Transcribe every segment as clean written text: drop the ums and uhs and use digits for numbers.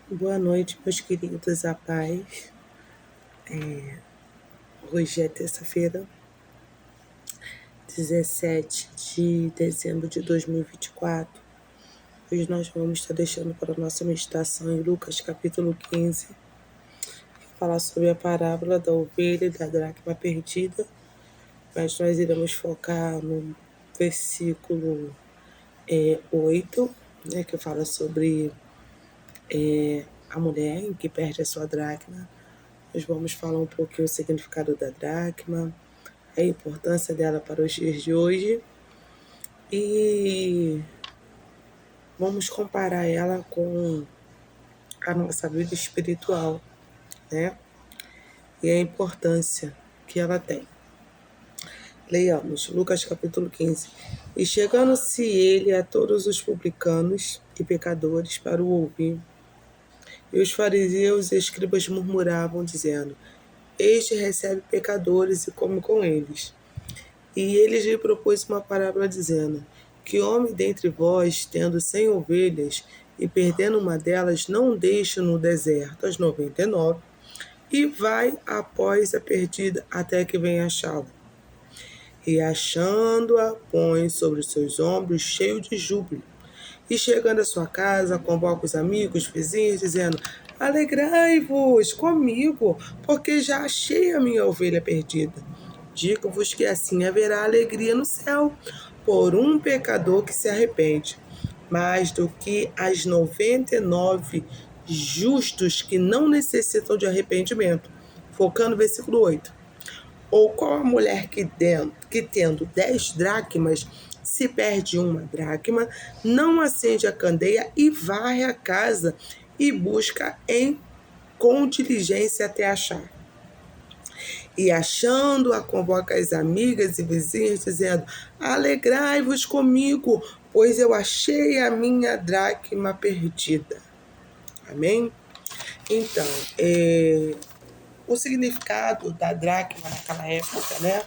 Boa noite, meus queridos, a paz. Hoje é terça-feira, 17 de dezembro de 2024. Hoje nós vamos estar deixando para a nossa meditação em Lucas, capítulo 15, falar sobre a parábola da ovelha e da dracma perdida, mas nós iremos focar no versículo 8, né, que fala sobre a mulher que perde a sua dracma. Nós vamos falar um pouquinho o significado da dracma, a importância dela para os dias de hoje e vamos comparar ela com a nossa vida espiritual, né? E a importância que ela tem. Leiamos Lucas capítulo 15. E chegando-se ele a todos os publicanos e pecadores para o ouvir, e os fariseus e escribas murmuravam, dizendo: Este recebe pecadores e come com eles. E ele lhe propôs uma parábola, dizendo: Que homem dentre vós, tendo 100 ovelhas, e perdendo uma delas, não deixa no deserto as 99, e vai após a perdida até que venha achá-la. E achando-a, põe sobre os seus ombros, cheio de júbilo. E chegando à sua casa, convoca os amigos, vizinhos, dizendo: Alegrai-vos comigo, porque já achei a minha ovelha perdida. Digo-vos que assim haverá alegria no céu por um pecador que se arrepende, mais do que as 99 justos que não necessitam de arrependimento. Focando no versículo 8. Ou qual a mulher que tendo 10 dracmas, se perde uma dracma, não acende a candeia e varre a casa e busca com diligência até achar. E achando-a, convoca as amigas e vizinhas, dizendo: Alegrai-vos comigo, pois eu achei a minha dracma perdida. Amém? Então, o significado da dracma naquela época, né?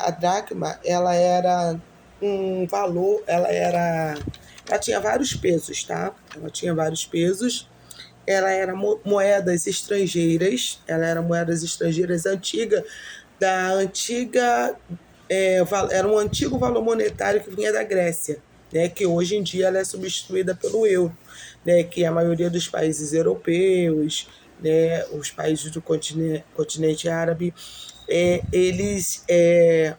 A dracma, ela era um valor, ela tinha vários pesos, tá? Ela tinha vários pesos. Ela era moedas estrangeiras, era um antigo valor monetário que vinha da Grécia, né, que hoje em dia ela é substituída pelo euro, né, que a maioria dos países europeus, né, os países do continente árabe, eles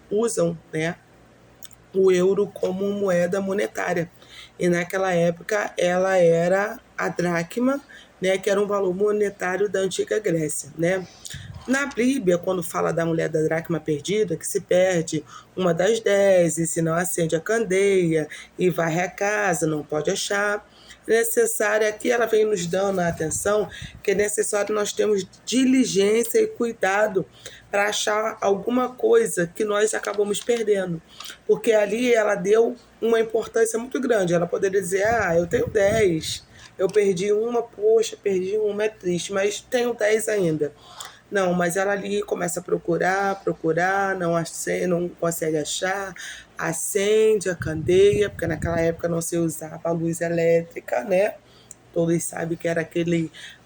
usam, né, o euro como moeda monetária. E naquela época ela era a dracma, né, que era um valor monetário da antiga Grécia, né? Na Bíblia, quando fala da mulher da dracma perdida, que se perde uma das 10, e se não acende a candeia e varre a casa, não pode achar, necessária, aqui ela vem nos dando a atenção, que é necessário nós termos diligência e cuidado para achar alguma coisa que nós acabamos perdendo. Porque ali ela deu uma importância muito grande. Ela poderia dizer: eu tenho 10, eu perdi uma, poxa, perdi uma, é triste, mas tenho 10 ainda. Não, mas ela ali começa a procurar, não consegue achar, acende a candeia, porque naquela época não se usava a luz elétrica, né? Todos sabem que era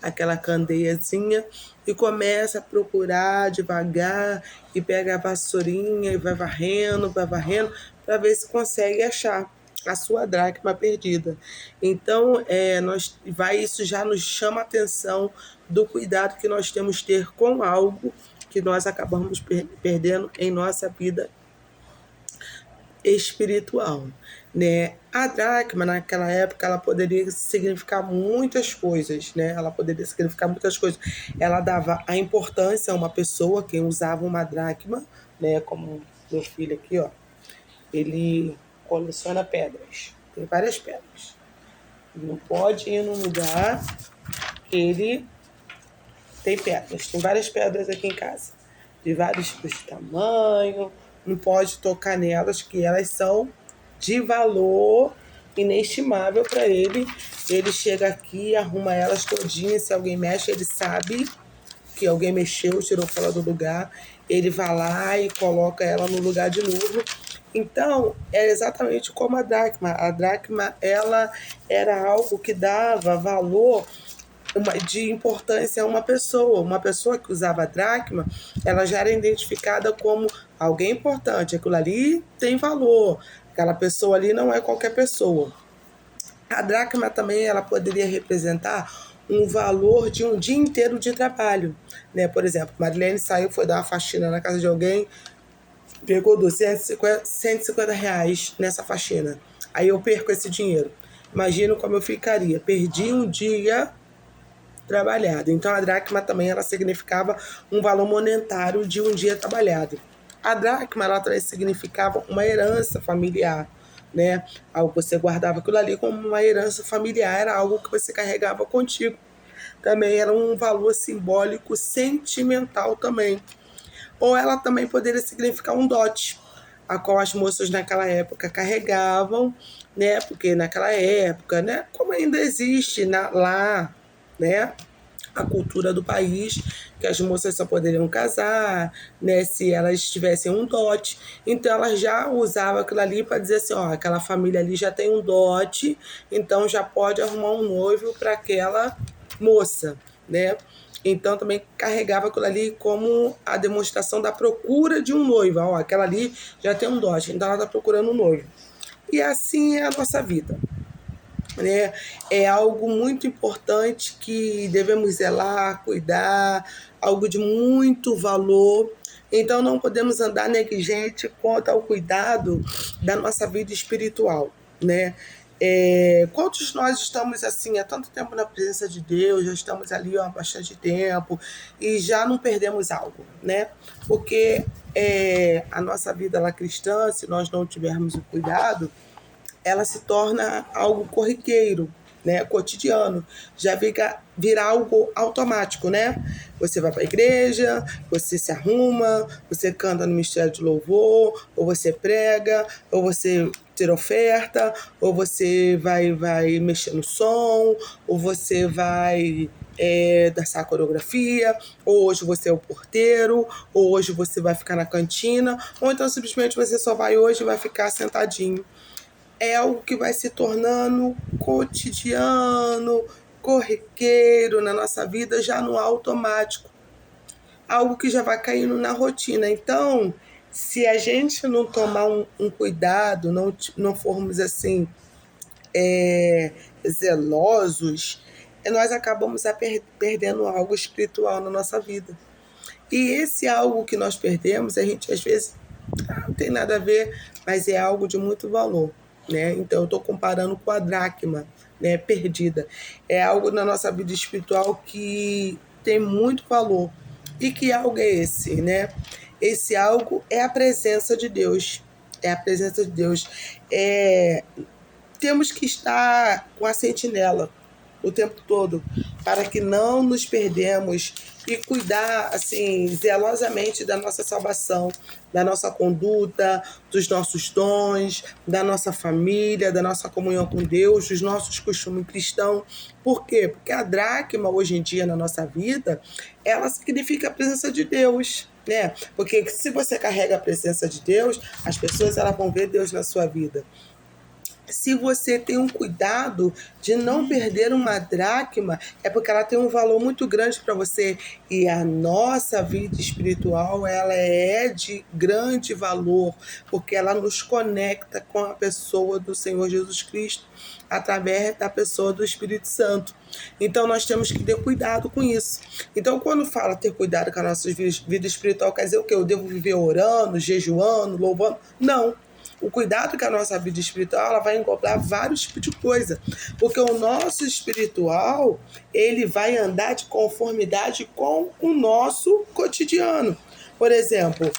aquela candeiazinha, e começa a procurar devagar, e pega a vassourinha e vai varrendo, para ver se consegue achar a sua dracma perdida. Então, isso já nos chama a atenção do cuidado que nós temos que ter com algo que nós acabamos perdendo em nossa vida espiritual, né? A dracma naquela época ela poderia significar muitas coisas, né? Ela dava a importância a uma pessoa que usava uma dracma, né? Como meu filho aqui, ó, ele coleciona pedras, tem várias pedras. Não pode ir num lugar que ele tem pedras, tem várias pedras aqui em casa, de vários tipos de tamanho. Não pode tocar nelas, que elas são de valor inestimável para ele. Ele chega aqui, arruma elas todinhas. Se alguém mexe, ele sabe que alguém mexeu, tirou fora do lugar. Ele vai lá e coloca ela no lugar de novo. Então, é exatamente como a dracma. A dracma, ela era algo que dava valor de importância a uma pessoa. Uma pessoa que usava a dracma, ela já era identificada como alguém importante. Aquilo ali tem valor. Aquela pessoa ali não é qualquer pessoa. A dracma também ela poderia representar um valor de um dia inteiro de trabalho, né? Por exemplo, Marilene saiu, foi dar uma faxina na casa de alguém, pegou 250, 150 reais nessa faxina. Aí eu perco esse dinheiro. Imagino como eu ficaria. Perdi um dia trabalhado. Então a dracma também ela significava um valor monetário de um dia trabalhado. A dracma ela também significava uma herança familiar, né? Algo que você guardava aquilo ali como uma herança familiar, era algo que você carregava contigo. Também era um valor simbólico sentimental também. Ou ela também poderia significar um dote, a qual as moças naquela época carregavam, né? Porque naquela época, né? Como ainda existe lá, né? A cultura do país, que as moças só poderiam casar, né, se elas tivessem um dote. Então elas já usavam aquilo ali para dizer assim, ó, aquela família ali já tem um dote, então já pode arrumar um noivo para aquela moça, né? Então também carregava aquilo ali como a demonstração da procura de um noivo. Ó, aquela ali já tem um dote, então ela está procurando um noivo. E assim é a nossa vida, né? É algo muito importante que devemos zelar, cuidar, algo de muito valor. Então não podemos andar negligente quanto ao cuidado da nossa vida espiritual, né? Quantos nós estamos assim há tanto tempo na presença de Deus, já estamos ali há bastante tempo e já não perdemos algo, né? Porque a nossa vida lá cristã, se nós não tivermos o cuidado, ela se torna algo corriqueiro, né, cotidiano, já vira algo automático, né? Você vai para a igreja, você se arruma, você canta no ministério de louvor, ou você prega, ou você tira oferta, ou você vai mexer no som, ou você vai dançar coreografia, ou hoje você é o porteiro, ou hoje você vai ficar na cantina, ou então simplesmente você só vai hoje e vai ficar sentadinho. É algo que vai se tornando cotidiano, corriqueiro na nossa vida, já no automático. Algo que já vai caindo na rotina. Então, se a gente não tomar um cuidado, não formos assim, zelosos, nós acabamos perdendo algo espiritual na nossa vida. E esse algo que nós perdemos, a gente às vezes não tem nada a ver, mas é algo de muito valor, né? Então eu estou comparando com a dracma, né, perdida. É algo na nossa vida espiritual que tem muito valor. E que algo é esse, né? Esse algo é a presença de Deus. É a presença de Deus. Temos que estar com a sentinela o tempo todo, para que não nos perdemos e cuidar assim zelosamente da nossa salvação, da nossa conduta, dos nossos dons, da nossa família, da nossa comunhão com Deus, dos nossos costumes cristãos. Por quê? Porque a dracma hoje em dia na nossa vida, ela significa a presença de Deus, né? Porque se você carrega a presença de Deus, as pessoas elas vão ver Deus na sua vida. Se você tem um cuidado de não perder uma dracma, é porque ela tem um valor muito grande para você. E a nossa vida espiritual, ela é de grande valor, porque ela nos conecta com a pessoa do Senhor Jesus Cristo, através da pessoa do Espírito Santo. Então, nós temos que ter cuidado com isso. Então, quando fala ter cuidado com a nossa vida espiritual, quer dizer o quê? Eu devo viver orando, jejuando, louvando? Não. O cuidado com a nossa vida espiritual, ela vai englobar vários tipos de coisa. Porque o nosso espiritual, ele vai andar de conformidade com o nosso cotidiano. Por exemplo,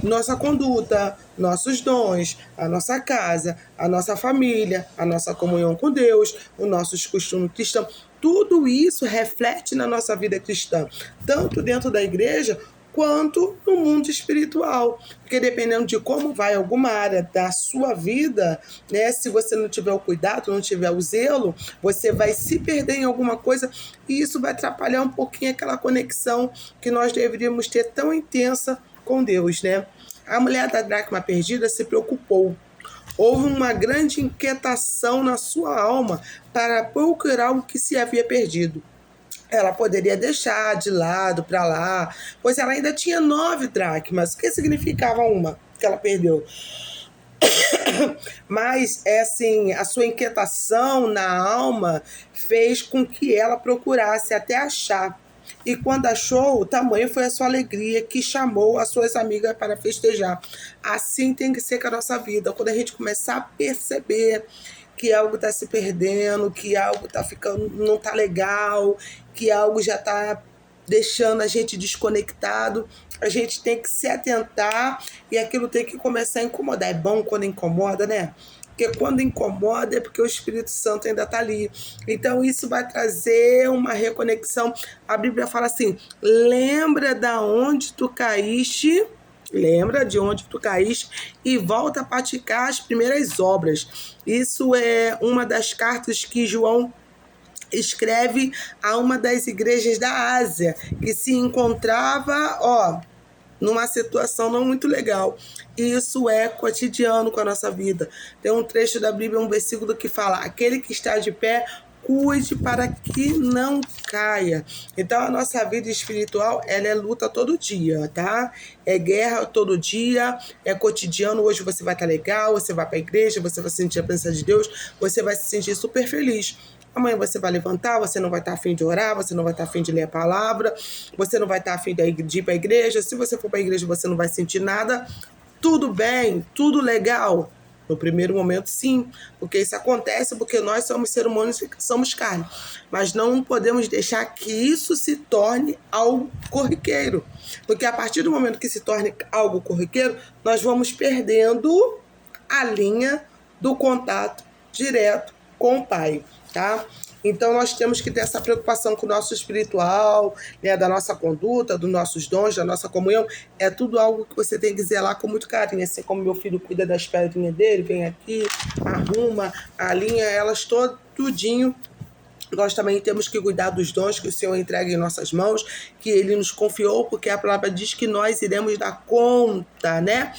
nossa conduta, nossos dons, a nossa casa, a nossa família, a nossa comunhão com Deus, os nossos costumes cristãos. Tudo isso reflete na nossa vida cristã, tanto dentro da igreja quanto no mundo espiritual. Porque dependendo de como vai alguma área da sua vida, né, se você não tiver o cuidado, não tiver o zelo, você vai se perder em alguma coisa e isso vai atrapalhar um pouquinho aquela conexão que nós deveríamos ter tão intensa com Deus, né? A mulher da dracma perdida se preocupou Houve uma grande inquietação na sua alma para procurar o que se havia perdido. Ela poderia deixar de lado para lá, pois ela ainda tinha 9 dracmas. O que significava uma que ela perdeu? Mas, assim, a sua inquietação na alma fez com que ela procurasse até achar. E quando achou, o tamanho foi a sua alegria que chamou as suas amigas para festejar. Assim tem que ser com a nossa vida. Quando a gente começar a perceber que algo está se perdendo, que algo está ficando, não está legal, que algo já está deixando a gente desconectado, a gente tem que se atentar e aquilo tem que começar a incomodar. É bom quando incomoda, né? Porque quando incomoda é porque o Espírito Santo ainda está ali. Então isso vai trazer uma reconexão. A Bíblia fala assim: lembra da onde tu caíste, lembra de onde tu caíste e volta a praticar as primeiras obras. Isso é uma das cartas que João escreve a uma das igrejas da Ásia, que se encontrava, numa situação não muito legal. E isso é cotidiano com a nossa vida. Tem um trecho da Bíblia, um versículo que fala: aquele que está de pé, cuide para que não caia. Então a nossa vida espiritual, ela é luta todo dia, tá? É guerra todo dia, é cotidiano. Hoje você vai estar legal, você vai para a igreja, você vai sentir a presença de Deus, você vai se sentir super feliz. Amanhã você vai levantar, você não vai estar afim de orar, você não vai estar afim de ler a palavra, você não vai estar afim de ir para a igreja. Se você for para a igreja, você não vai sentir nada. Tudo bem, tudo legal. No primeiro momento, sim, porque isso acontece porque nós somos seres humanos e somos carne. Mas não podemos deixar que isso se torne algo corriqueiro. Porque a partir do momento que se torne algo corriqueiro, nós vamos perdendo a linha do contato direto com o Pai, tá? Então nós temos que ter essa preocupação com o nosso espiritual, né, da nossa conduta, dos nossos dons, da nossa comunhão. É tudo algo que você tem que zelar com muito carinho. Assim como meu filho cuida das pedrinhas dele, vem aqui, arruma, alinha elas tudinho. Nós também temos que cuidar dos dons que o Senhor entrega em nossas mãos, que Ele nos confiou, porque a palavra diz que nós iremos dar conta, né?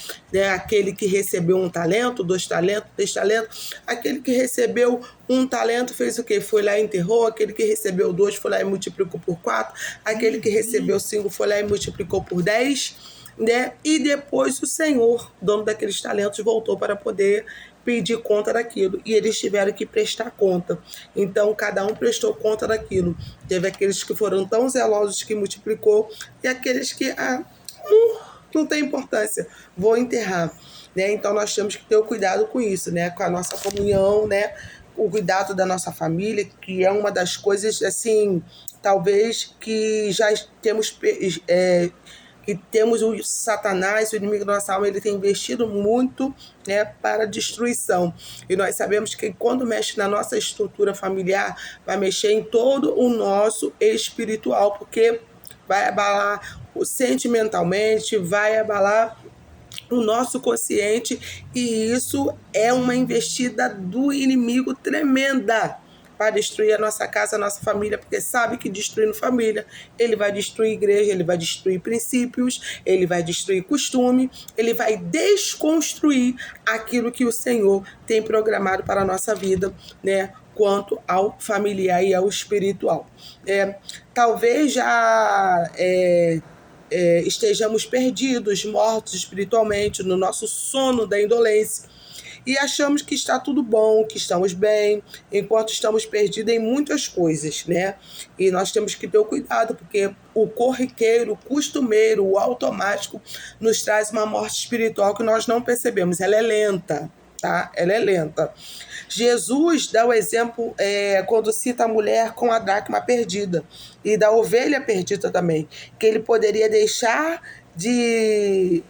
Aquele que recebeu 1 talento, 2 talentos, 3 talentos. Aquele que recebeu 1 talento fez o quê? Foi lá e enterrou. Aquele que recebeu 2 foi lá e multiplicou por 4. Aquele que recebeu 5 foi lá e multiplicou por 10. Né? E depois o Senhor, dono daqueles talentos, voltou para poder pedir conta daquilo, e eles tiveram que prestar conta. Então cada um prestou conta daquilo. Teve aqueles que foram tão zelosos que multiplicou, e aqueles que não tem importância, vou enterrar, né? Então nós temos que ter o cuidado com isso, né? Com a nossa comunhão, né? O cuidado da nossa família, que é uma das coisas, assim, talvez que já temos que temos o Satanás, o inimigo da nossa alma, ele tem investido muito, né, para destruição. E nós sabemos que quando mexe na nossa estrutura familiar, vai mexer em todo o nosso espiritual, porque vai abalar sentimentalmente, vai abalar o nosso consciente, e isso é uma investida do inimigo tremenda para destruir a nossa casa, a nossa família, porque sabe que destruindo família, ele vai destruir igreja, ele vai destruir princípios, ele vai destruir costume, ele vai desconstruir aquilo que o Senhor tem programado para a nossa vida, né? Quanto ao familiar e ao espiritual. Talvez já estejamos perdidos, mortos espiritualmente, no nosso sono da indolência, e achamos que está tudo bom, que estamos bem, enquanto estamos perdidos em muitas coisas, né? E nós temos que ter o cuidado, porque o corriqueiro, o costumeiro, o automático nos traz uma morte espiritual que nós não percebemos. Ela é lenta, tá? Ela é lenta. Jesus dá o exemplo quando cita a mulher com a dracma perdida e da ovelha perdida também, que ele poderia deixar de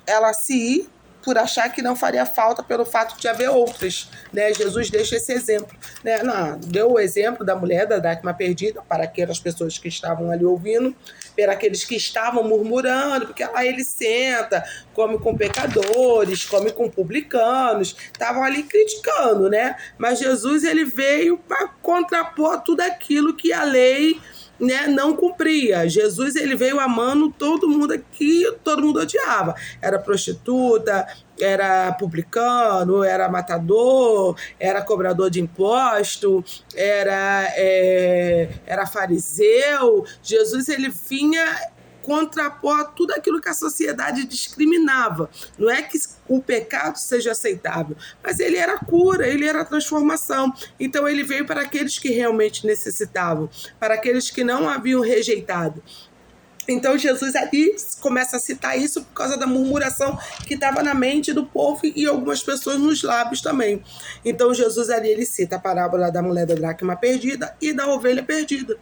ela se ir por achar que não faria falta pelo fato de haver outras, né? Jesus deixa esse exemplo, né? Não, deu o exemplo da mulher da dracma perdida para aquelas pessoas que estavam ali ouvindo, para aqueles que estavam murmurando, porque lá ele senta, come com pecadores, come com publicanos, estavam ali criticando, né? Mas Jesus, ele veio para contrapor tudo aquilo que a lei, né, não cumpria. Jesus, ele veio amando todo mundo aqui, todo mundo odiava. Era prostituta, era publicano, era matador, era cobrador de imposto, era fariseu. Jesus, ele vinha contrapor tudo aquilo que a sociedade discriminava. Não é que o pecado seja aceitável, mas ele era cura, ele era transformação. Então ele veio para aqueles que realmente necessitavam, para aqueles que não haviam rejeitado. Então Jesus ali começa a citar isso por causa da murmuração que estava na mente do povo e algumas pessoas nos lábios também. Então Jesus ali ele cita a parábola da mulher da dracma perdida e da ovelha perdida,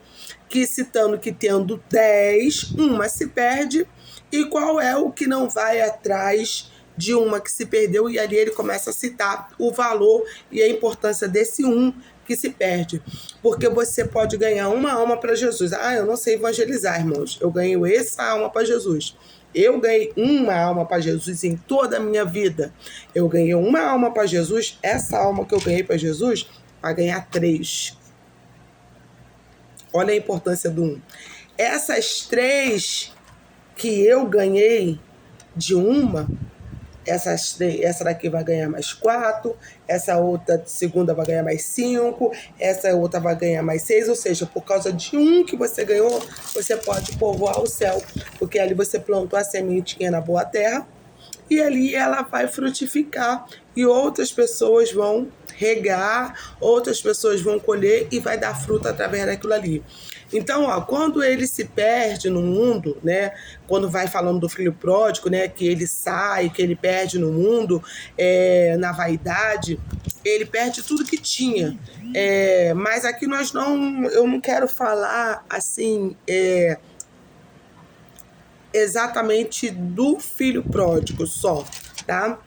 que citando que tendo 10, uma se perde, e qual é o que não vai atrás de uma que se perdeu, e ali ele começa a citar o valor e a importância desse que se perde. Porque você pode ganhar uma alma para Jesus. Eu não sei evangelizar, irmãos. Eu ganho essa alma para Jesus. Eu ganhei uma alma para Jesus em toda a minha vida. Eu ganhei uma alma para Jesus. Essa alma que eu ganhei para Jesus, vai ganhar 3. Olha a importância do 1. Essas 3 que eu ganhei de uma, essa daqui vai ganhar mais 4, essa outra segunda vai ganhar mais 5, essa outra vai ganhar mais 6, ou seja, por causa de que você ganhou, você pode povoar o céu, porque ali você plantou a sementinha na boa terra, e ali ela vai frutificar, e outras pessoas vão regar, outras pessoas vão colher e vai dar fruto através daquilo ali. Então, quando ele se perde no mundo, né, quando vai falando do filho pródigo, né, que ele sai, que ele perde no mundo, na vaidade, ele perde tudo que tinha. Mas aqui eu não quero falar assim, exatamente do filho pródigo só, tá?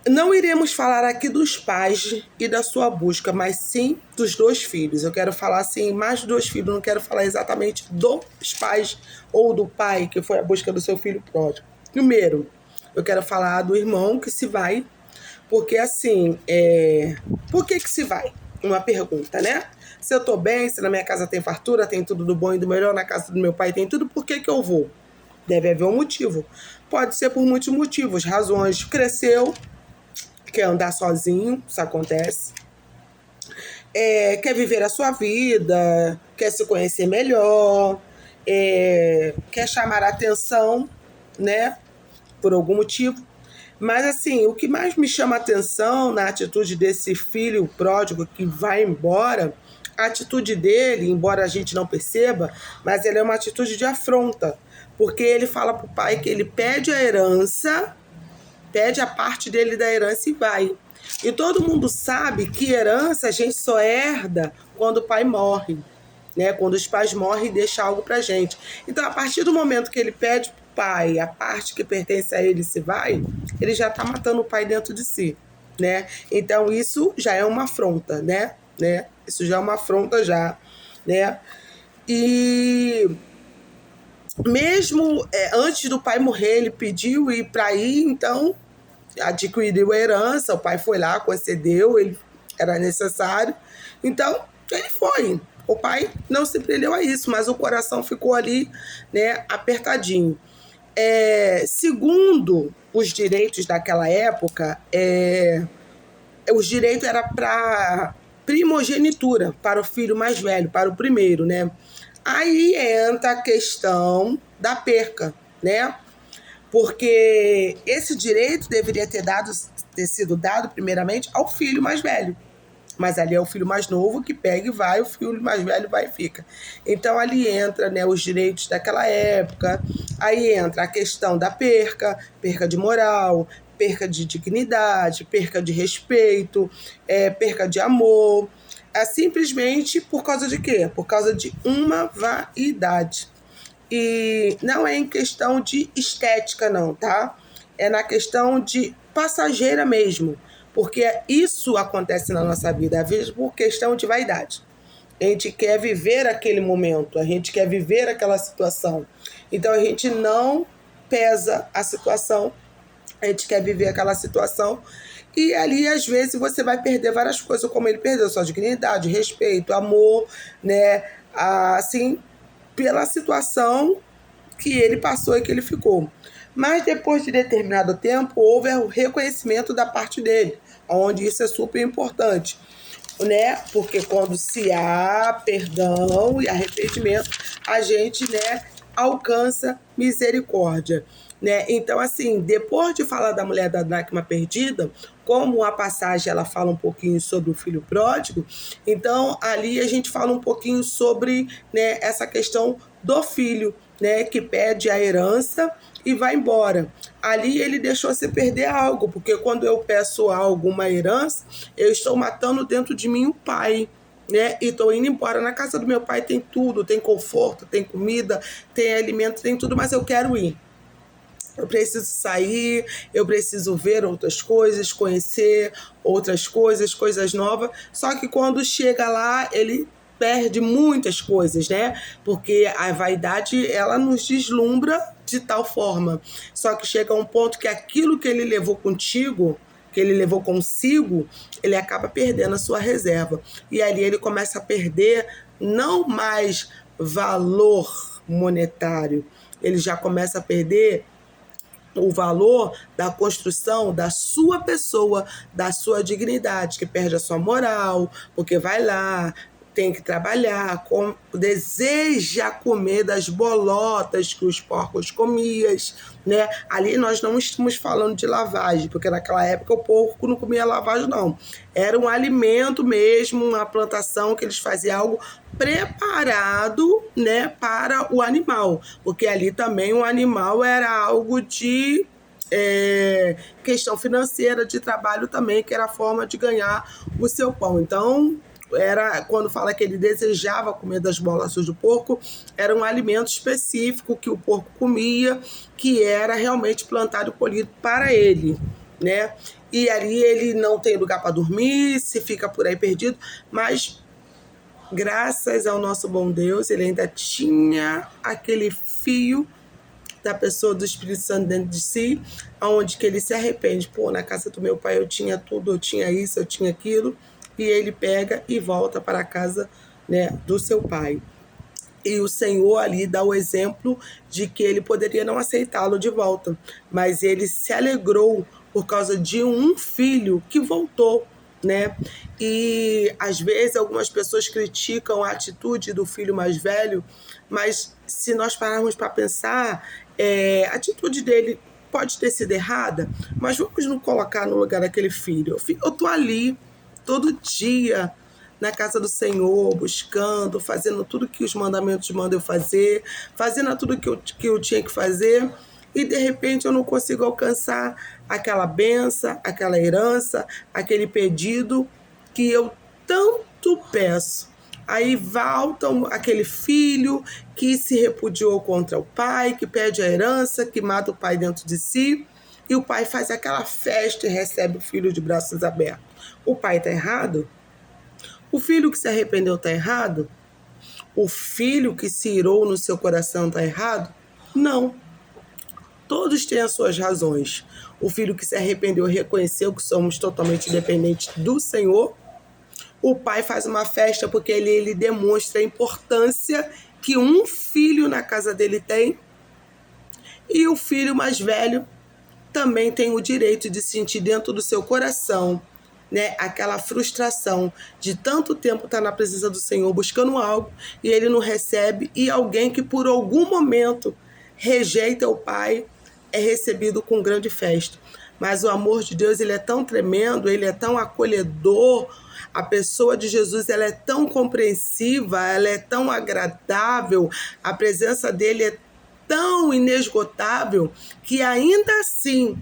Não iremos falar aqui dos pais e da sua busca, mas sim dos 2 filhos. Eu quero falar assim, mais dos 2 filhos, não quero falar exatamente dos pais ou do pai, que foi a busca do seu filho pródigo. Primeiro, eu quero falar do irmão que se vai, porque assim, por que se vai? Uma pergunta, né? Se eu tô bem, se na minha casa tem fartura, tem tudo do bom e do melhor, na casa do meu pai tem tudo, por que eu vou? Deve haver um motivo. Pode ser por muitos motivos, razões. Cresceu, quer andar sozinho, isso acontece. Quer viver a sua vida, quer se conhecer melhor, quer chamar a atenção, né? Por algum motivo. Mas assim, o que mais me chama a atenção na atitude desse filho pródigo que vai embora, a atitude dele, embora a gente não perceba, mas ele é uma atitude de afronta. Porque ele fala pro pai que ele pede a herança, pede a parte dele da herança e vai. E todo mundo sabe que herança a gente só herda quando o pai morre, né? Quando os pais morrem e deixam algo pra gente. Então, a partir do momento que ele pede pro pai a parte que pertence a ele se vai, ele já tá matando o pai dentro de si, né? Então, isso já é uma afronta, né? Isso já é uma afronta já, né? E mesmo antes do pai morrer, ele pediu ir para ir, então adquiriu a herança, o pai foi lá, concedeu, ele era necessário, então ele foi. O pai não se prendeu a isso, mas o coração ficou ali, né, apertadinho. Segundo os direitos daquela época, os direitos eram para primogenitura, para o filho mais velho, para o primeiro, né? Aí entra a questão da perca, né? Porque esse direito deveria ter sido dado primeiramente ao filho mais velho. Mas ali é o filho mais novo que pega e vai, o filho mais velho vai e fica. Então ali entra, né, os direitos daquela época, aí entra a questão da perca de moral, perca de dignidade, perca de respeito, perca de amor. Simplesmente por causa de quê? Por causa de uma vaidade. E não é em questão de estética, não, tá? É na questão de passageira mesmo. Porque isso acontece na nossa vida, às vezes por questão de vaidade. A gente quer viver aquele momento, a gente quer viver aquela situação. Então a gente não pesa a situação, a gente quer viver aquela situação E ali, às vezes, você vai perder várias coisas, como ele perdeu sua dignidade, respeito, amor, né? Assim, pela situação que ele passou e que ele ficou. Mas depois de determinado tempo, houve o reconhecimento da parte dele, onde isso é super importante, né? Porque quando se há perdão e arrependimento, a gente, né, alcança misericórdia, né? Então, assim, depois de falar da mulher da dracma perdida, como a passagem ela fala um pouquinho sobre o filho pródigo, então ali a gente fala um pouquinho sobre, né, essa questão do filho, né, que pede a herança e vai embora. Ali ele deixou se perder algo, porque quando eu peço algo, uma herança, eu estou matando dentro de mim o pai, né? E estou indo embora. Na casa do meu pai tem tudo, tem conforto, tem comida, tem alimento, tem tudo, mas eu quero ir. Eu preciso sair, eu preciso ver outras coisas, conhecer outras coisas, coisas novas. Só que quando chega lá, ele perde muitas coisas, né? Porque a vaidade, ela nos deslumbra de tal forma. Só que chega um ponto que aquilo que ele levou contigo, que ele levou consigo, ele acaba perdendo a sua reserva. E ali ele começa a perder não mais valor monetário, ele já começa a perder o valor da construção da sua pessoa, da sua dignidade, que perde a sua moral, porque vai lá, tem que trabalhar, deseja comer das bolotas que os porcos comiam, né? Ali nós não estamos falando de lavagem, porque naquela época o porco não comia lavagem, não. Era um alimento mesmo, uma plantação que eles faziam algo preparado, né, para o animal, porque ali também o animal era algo de questão financeira, de trabalho também, que era a forma de ganhar o seu pão. Então, era quando fala que ele desejava comer das bolachas do porco, era um alimento específico que o porco comia, que era realmente plantado e colhido para ele, né? E ali ele não tem lugar para dormir, se fica por aí perdido, mas graças ao nosso bom Deus, ele ainda tinha aquele fio da pessoa do Espírito Santo dentro de si, aonde que ele se arrepende. Pô, na casa do meu pai eu tinha tudo, eu tinha isso, eu tinha aquilo, e ele pega e volta para a casa, né, do seu pai. E o Senhor ali dá o exemplo de que ele poderia não aceitá-lo de volta, mas ele se alegrou por causa de um filho que voltou, né? E às vezes algumas pessoas criticam a atitude do filho mais velho, mas se nós pararmos para pensar, a atitude dele pode ter sido errada, mas vamos nos colocar no lugar daquele filho. Eu tô ali todo dia na casa do Senhor, buscando, fazendo tudo que os mandamentos mandam eu fazer, fazendo tudo que eu tinha que fazer, e de repente eu não consigo alcançar aquela benção, aquela herança, aquele pedido que eu tanto peço. Aí volta aquele filho que se repudiou contra o pai, que pede a herança, que mata o pai dentro de si, e o pai faz aquela festa e recebe o filho de braços abertos. O pai está errado? O filho que se arrependeu está errado? O filho que se irou no seu coração está errado? Não. Todos têm as suas razões. O filho que se arrependeu reconheceu que somos totalmente dependentes do Senhor. O pai faz uma festa porque ele demonstra a importância que um filho na casa dele tem. E o filho mais velho também tem o direito de sentir dentro do seu coração, né, aquela frustração de tanto tempo estar na presença do Senhor buscando algo e ele não recebe, e alguém que por algum momento rejeita o pai é recebido com grande festa. Mas o amor de Deus, ele é tão tremendo, ele é tão acolhedor, a pessoa de Jesus, ela é tão compreensiva, ela é tão agradável, a presença dele é tão inesgotável, que ainda assim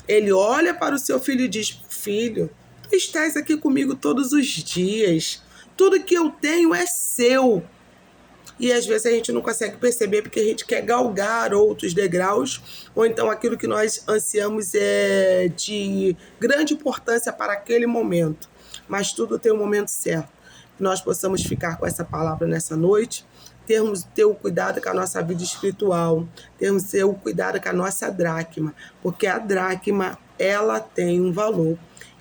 ele olha para o seu filho e diz: filho, tu estás aqui comigo todos os dias, tudo que eu tenho é seu. E às vezes a gente não consegue perceber porque a gente quer galgar outros degraus, ou então aquilo que nós ansiamos é de grande importância para aquele momento. Mas tudo tem um momento certo. Que nós possamos ficar com essa palavra nessa noite, ter o cuidado com a nossa vida espiritual, ter o cuidado com a nossa dracma, porque a dracma, ela tem um valor.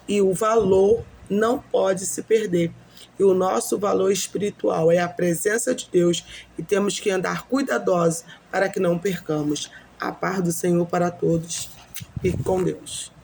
E o valor não pode se perder. E o nosso valor espiritual é a presença de Deus e temos que andar cuidadosos para que não percamos. A paz do Senhor para todos. Fique com Deus.